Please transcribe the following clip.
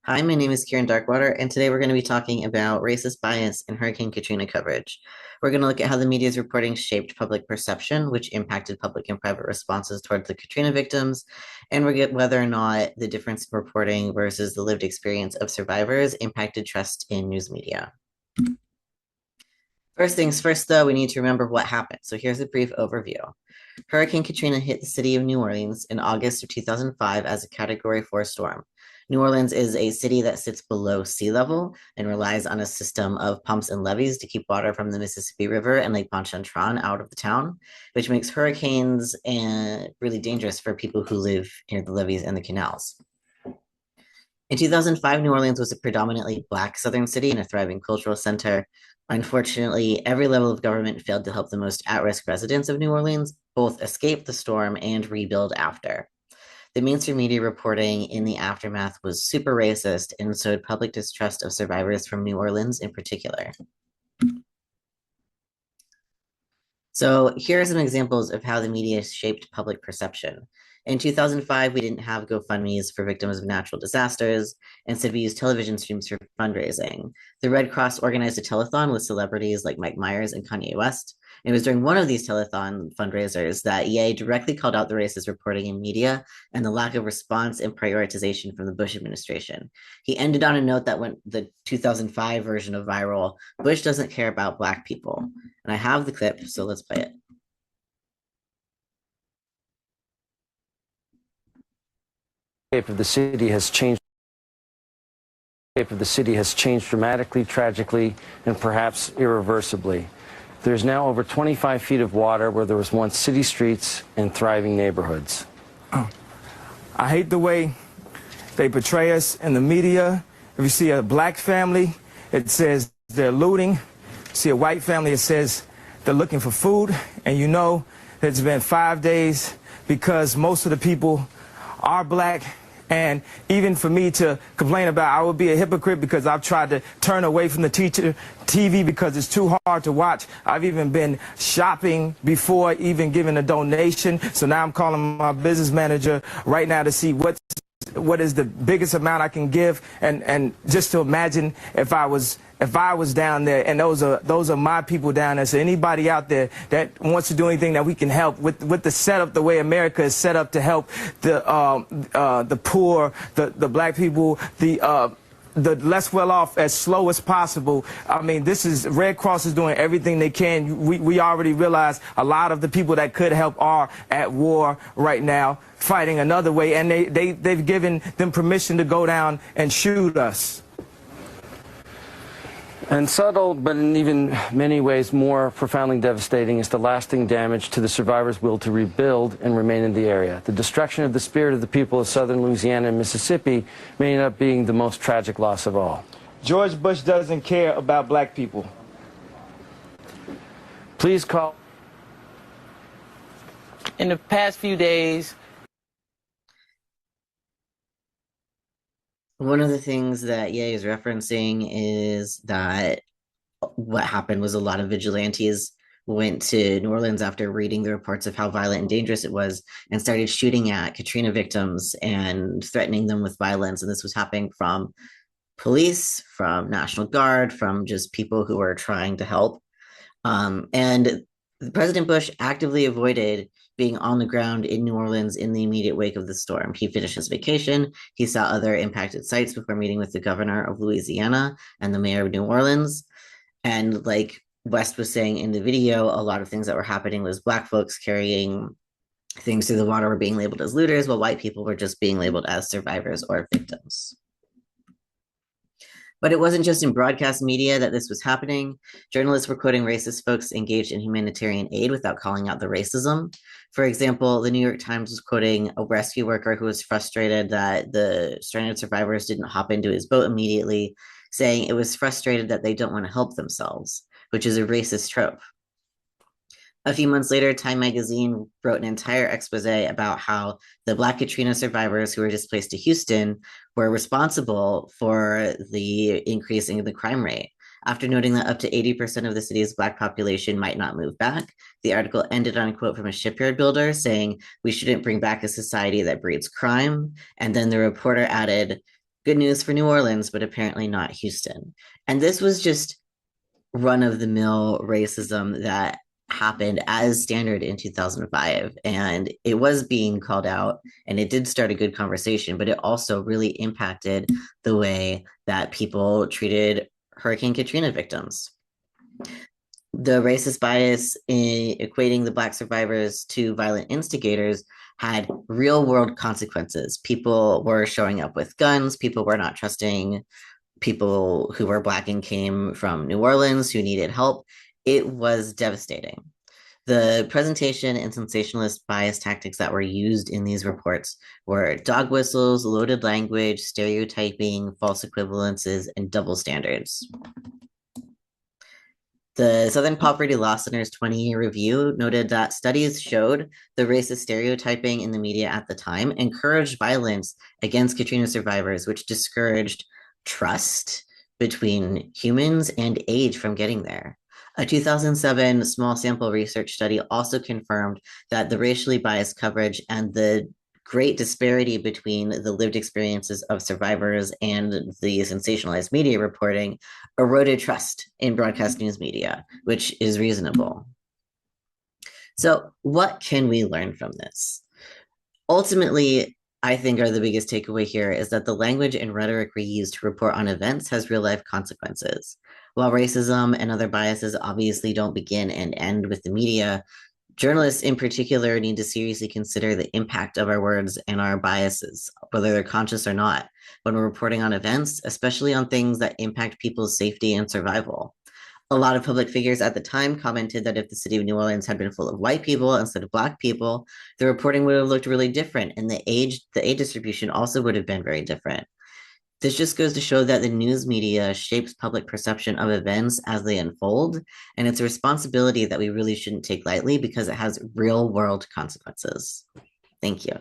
Hi, my name is Kieran Darkwater, and today we're going to be talking about racist bias in Hurricane Katrina coverage. We're going to look at how the media's reporting shaped public perception, which impacted public and private responses towards the Katrina victims, and we'll get whether or not the difference in reporting versus the lived experience of survivors impacted trust in news media. First things first, though, we need to remember what happened. So here's a brief overview. Hurricane Katrina hit the city of New Orleans in August of 2005 as a Category 4 storm. New Orleans is a city that sits below sea level and relies on a system of pumps and levees to keep water from the Mississippi River and Lake Pontchartrain out of the town, which makes hurricanes really dangerous for people who live near the levees and the canals. In 2005, New Orleans was a predominantly Black Southern city and a thriving cultural center. Unfortunately, every level of government failed to help the most at-risk residents of New Orleans both escape the storm and rebuild after. The mainstream media reporting in the aftermath was super racist and showed public distrust of survivors from New Orleans in particular. So here are some examples of how the media shaped public perception. In 2005, we didn't have GoFundMes for victims of natural disasters. Instead, we used television streams for fundraising. The Red Cross organized a telethon with celebrities like Mike Myers and Kanye West. It was during one of these telethon fundraisers that Ye directly called out the racist reporting in media and the lack of response and prioritization from the Bush administration. He ended on a note that went the 2005 version of viral, Bush doesn't care about Black people. And I have the clip, so let's play it. Of the city has changed. Of the city has changed dramatically, tragically, and perhaps irreversibly. There's now over 25 feet of water where there was once city streets and thriving neighborhoods. I hate the way they portray us in the media. If you see a Black family, it says they're looting. See a white family, it says they're looking for food. And you know it's been 5 days because most of the people are Black. And even for me to complain about, I would be a hypocrite because I've tried to turn away from the TV because it's too hard to watch. I've even been shopping before even giving a donation. So now I'm calling my business manager right now to see what is the biggest amount I can give, and just to imagine if I was down there, and those are my people down there. So anybody out there that wants to do anything that we can help with the setup, the way America is set up to help the poor, the Black people, the less well off as slow as possible. I mean, this is Red Cross is doing everything they can. We already realize a lot of the people that could help are at war right now, fighting another way, and they've given them permission to go down and shoot us. And subtle, but in even many ways more profoundly devastating, is the lasting damage to the survivors' will to rebuild and remain in the area. The destruction of the spirit of the people of southern Louisiana and Mississippi may end up being the most tragic loss of all. George Bush doesn't care about Black people. Please call. In the past few days, one of the things that Ye is referencing is that what happened was a lot of vigilantes went to New Orleans after reading the reports of how violent and dangerous it was and started shooting at Katrina victims and threatening them with violence. And this was happening from police, from National Guard, from just people who were trying to help. And President Bush actively avoided being on the ground in New Orleans in the immediate wake of the storm. He finished his vacation. He saw other impacted sites before meeting with the governor of Louisiana and the mayor of New Orleans. And like West was saying in the video, a lot of things that were happening was Black folks carrying things through the water were being labeled as looters, while white people were just being labeled as survivors or victims. But it wasn't just in broadcast media that this was happening. Journalists were quoting racist folks engaged in humanitarian aid without calling out the racism. For example, the New York Times was quoting a rescue worker who was frustrated that the stranded survivors didn't hop into his boat immediately, saying it was frustrated that they don't want to help themselves, which is a racist trope. A few months later, Time magazine wrote an entire expose about how the Black Katrina survivors who were displaced to Houston were responsible for the increasing the crime rate. After noting that up to 80% of the city's Black population might not move back, the article ended on a quote from a shipyard builder saying, "We shouldn't bring back a society that breeds crime." And then the reporter added, Good news for New Orleans, but apparently not Houston. And this was just run of the mill racism that happened as standard in 2005. And it was being called out, and it did start a good conversation, but it also really impacted the way that people treated Hurricane Katrina victims. The racist bias in equating the Black survivors to violent instigators had real world consequences. People were showing up with guns, people were not trusting people who were Black and came from New Orleans who needed help. It was devastating. The presentation and sensationalist bias tactics that were used in these reports were dog whistles, loaded language, stereotyping, false equivalences, and double standards. The Southern Poverty Law Center's 20-year review noted that studies showed the racist stereotyping in the media at the time encouraged violence against Katrina survivors, which discouraged trust between humans and aid from getting there. A 2007 small sample research study also confirmed that the racially biased coverage and the great disparity between the lived experiences of survivors and the sensationalized media reporting eroded trust in broadcast news media, which is reasonable. So, what can we learn from this? Ultimately, I think the biggest takeaway here is that the language and rhetoric we use to report on events has real life consequences. While racism and other biases obviously don't begin and end with the media, journalists in particular need to seriously consider the impact of our words and our biases, whether they're conscious or not, when we're reporting on events, especially on things that impact people's safety and survival. A lot of public figures at the time commented that if the city of New Orleans had been full of white people instead of Black people, the reporting would have looked really different, and the age distribution also would have been very different. This just goes to show that the news media shapes public perception of events as they unfold, and it's a responsibility that we really shouldn't take lightly because it has real world consequences. Thank you.